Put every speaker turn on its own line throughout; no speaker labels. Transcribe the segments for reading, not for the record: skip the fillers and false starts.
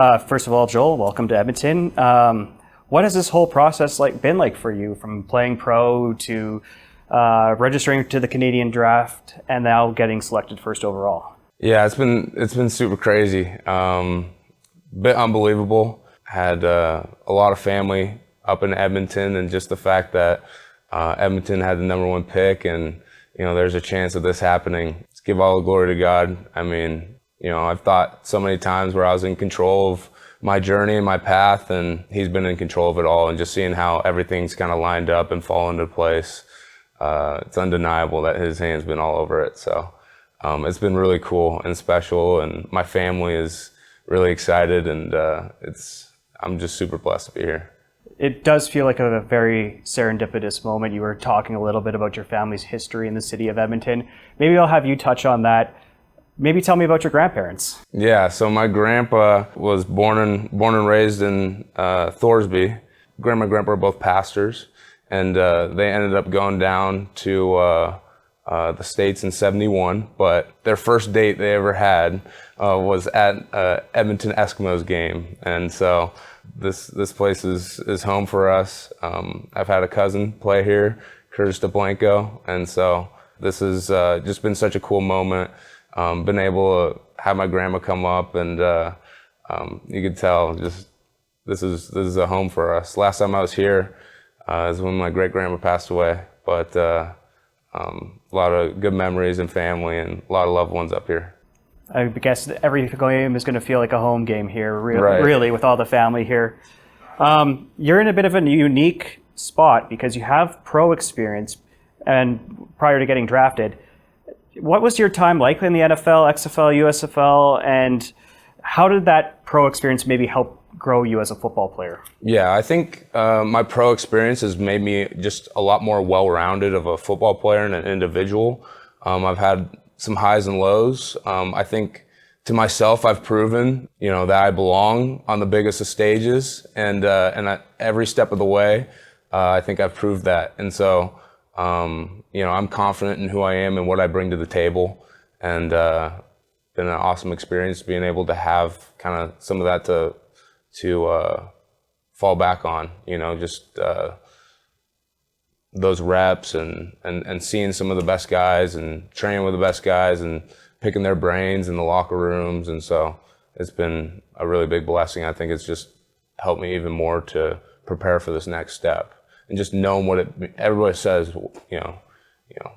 First of all, Joel, welcome to Edmonton. What has this whole process been like for you, from playing pro to registering to the Canadian draft and now getting selected first overall?
Yeah, it's been super crazy. Bit unbelievable. Had a lot of family up in Edmonton, and just the fact that Edmonton had the #1 pick, and there's a chance of this happening. Let's give all the glory to God. I mean, I've thought so many times where I was in control of my journey and my path, and he's been in control of it all. And just seeing how everything's kind of lined up and fall into place, it's undeniable that his hand's been all over it. So it's been really cool and special, and my family is really excited, and I'm just super blessed to be here.
It does feel like a very serendipitous moment. You were talking a little bit about your family's history in the city of Edmonton. Maybe I'll have you touch on that. Maybe tell me about your grandparents.
Yeah, so my grandpa was born and raised in Thorsby. Grandma and grandpa are both pastors, and they ended up going down to the States in '71. But their first date they ever had was at Edmonton Eskimos game, and so this place is home for us. I've had a cousin play here, Dublanko, and so this has just been such a cool moment. Been able to have my grandma come up, and you could tell just this is a home for us. Last time I was here is when my great grandma passed away, but a lot of good memories and family and a lot of loved ones up here.
I guess every game is going to feel like a home game here,
Right.
Really, with all the family here. You're in a bit of a unique spot because you have pro experience, and prior to getting drafted. What was your time like in the NFL, XFL, USFL, and how did that pro experience maybe help grow you as a football player?
Yeah, I think my pro experience has made me just a lot more well-rounded of a football player and an individual. I've had some highs and lows. I think to myself, I've proven, that I belong on the biggest of stages, and every step of the way, I think I've proved that. And so, I'm confident in who I am and what I bring to the table, and been an awesome experience being able to have kind of some of that to fall back on, just those reps and seeing some of the best guys and training with the best guys and picking their brains in the locker rooms. And so it's been a really big blessing. I think it's just helped me even more to prepare for this next step. And just knowing everybody says,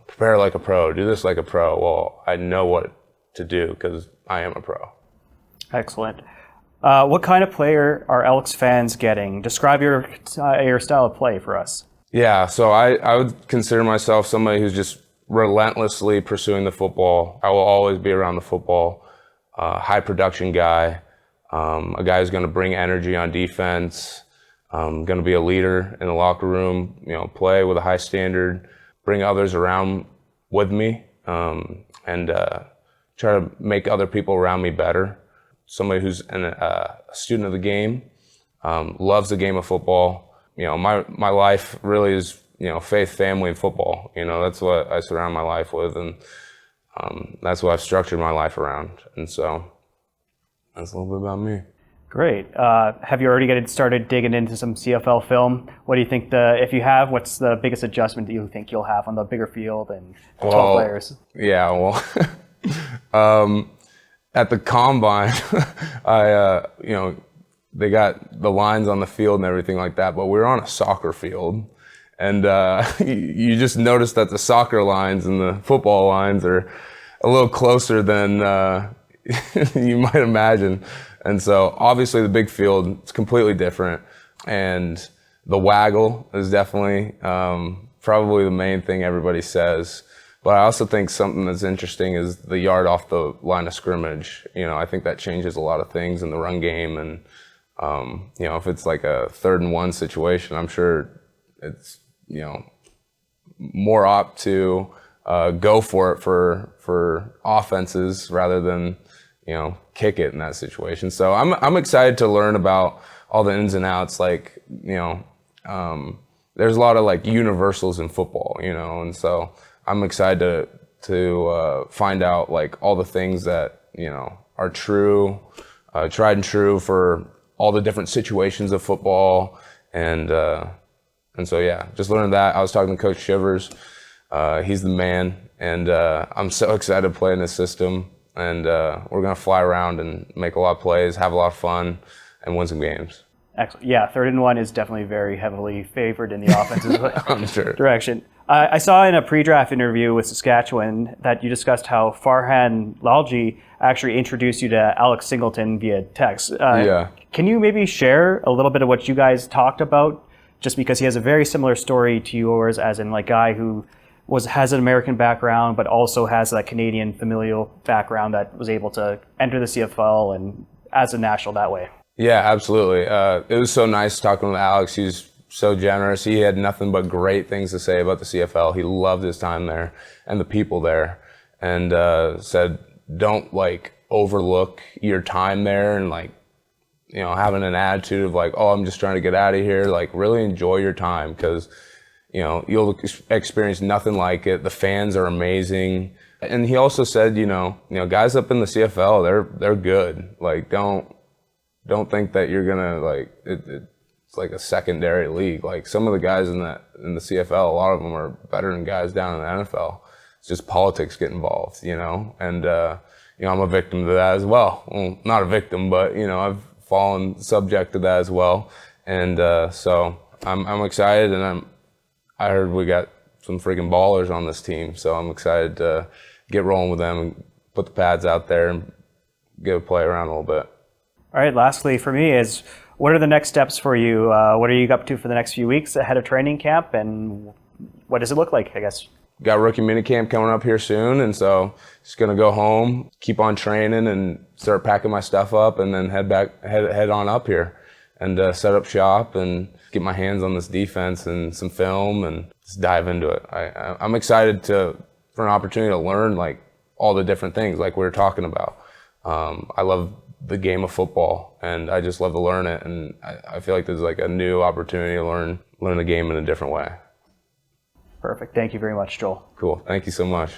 prepare like a pro, do this like a pro. Well, I know what to do because I am a pro.
Excellent. What kind of player are Elks fans getting? Describe your style of play for us.
Yeah, so I would consider myself somebody who's just relentlessly pursuing the football. I will always be around the football. High production guy, a guy who's going to bring energy on defense. Going to be a leader in the locker room, play with a high standard, bring others around with me, and try to make other people around me better. Somebody who's a student of the game, loves the game of football. My life really is, faith, family, and football. That's what I surround my life with, and that's what I've structured my life around. And so that's a little bit about me.
Great. Have you already started digging into some CFL film? What do you think if you have, what's the biggest adjustment that you think you'll have on the bigger field and 12 players?
Yeah, well, at the combine, they got the lines on the field and everything like that, but we were on a soccer field. And you just notice that the soccer lines and the football lines are a little closer than you might imagine. And so obviously the big field is completely different, and the waggle is definitely probably the main thing everybody says. But I also think something that's interesting is the yard off the line of scrimmage. I think that changes a lot of things in the run game, and if it's like a 3rd and 1 situation, I'm sure it's more apt to go for it for offenses rather than kick it in that situation. So I'm excited to learn about all the ins and outs. Like, there's a lot of like universals in football, and so I'm excited to find out like all the things that, are true, tried and true for all the different situations of football. And so, yeah, just learned that. I was talking to Coach Shivers. He's the man. And I'm so excited to play in this system. And we're going to fly around and make a lot of plays, have a lot of fun, and win some games.
Excellent. Yeah, 3rd and 1 is definitely very heavily favored in the offensive direction. I saw in a pre-draft interview with Saskatchewan that you discussed how Farhan Lalji actually introduced you to Alex Singleton via text.
Yeah.
Can you maybe share a little bit of what you guys talked about? Just because he has a very similar story to yours, as in like guy who has an American background, but also has that Canadian familial background that was able to enter the CFL and as a national that way.
Yeah, absolutely. It was so nice talking with Alex. He's so generous. He had nothing but great things to say about the CFL. He loved his time there and the people there, and said, don't like overlook your time there and like, you know, having an attitude of like, oh, I'm just trying to get out of here. Like, really enjoy your time, because, you know, you'll experience nothing like it. The fans are amazing. And he also said, you know, guys up in the CFL, they're good. Like, don't think that you're gonna like it's like a secondary league. Like, some of the guys in the CFL, a lot of them are better than guys down in the NFL. It's just politics get involved, you know. And you know, I'm a victim to that as well. Well, not a victim, but you know, I've fallen subject to that as well. And so I'm excited, and I heard we got some freaking ballers on this team, so I'm excited to get rolling with them and put the pads out there and get a play around a little bit.
All right, lastly for me is, what are the next steps for you? What are you up to for the next few weeks ahead of training camp, and what does it look like, I guess?
Got rookie minicamp coming up here soon, and so just gonna go home, keep on training, and start packing my stuff up, and then head on up here and set up shop and get my hands on this defense and some film and just dive into it. I'm excited for an opportunity to learn like all the different things like we were talking about. I love the game of football, and I just love to learn it, and I feel like there's like a new opportunity to learn the game in a different way.
Perfect. Thank you very much, Joel.
Cool. Thank you so much.